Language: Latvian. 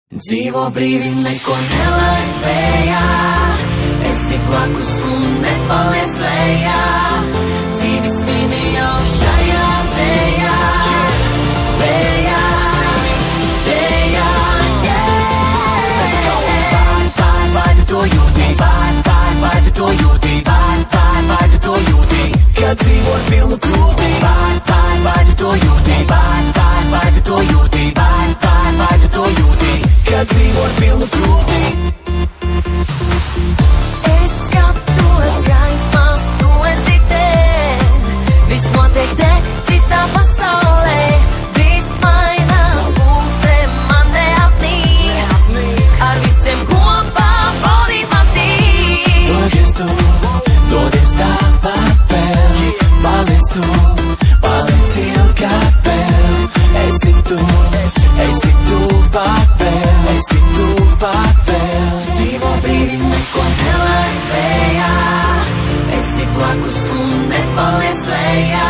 Dzīvo brīvi, neko nelaid vējā, esi blakus un nepaliec lejā. Dzīvi svini jau šajā vējā, vējā, vējā, yeah. Let's go! Vai tu to jūti, vai tu to jūti, vai tu to jūti, kad dzīvo ar pilnu krūti. Vai tu to jūti, vai tu to jūti, vai tu to jūti, kad dzīvo ar pilnu krūti. Es skatos gaismās, tu esi te, viss notiek te, citā pasaulē. Viss mainās, pulse man neapnīk, ar visiem kopā baudīt man tīk. Dodies tāpat vēl, paliec tu, paliec ilgāk vēl. Esi tuvāk vēl, esi tuvāk vēl. Dzīvo brīvi, neko nelaid vējā, esi blakus un nepaliec lejā.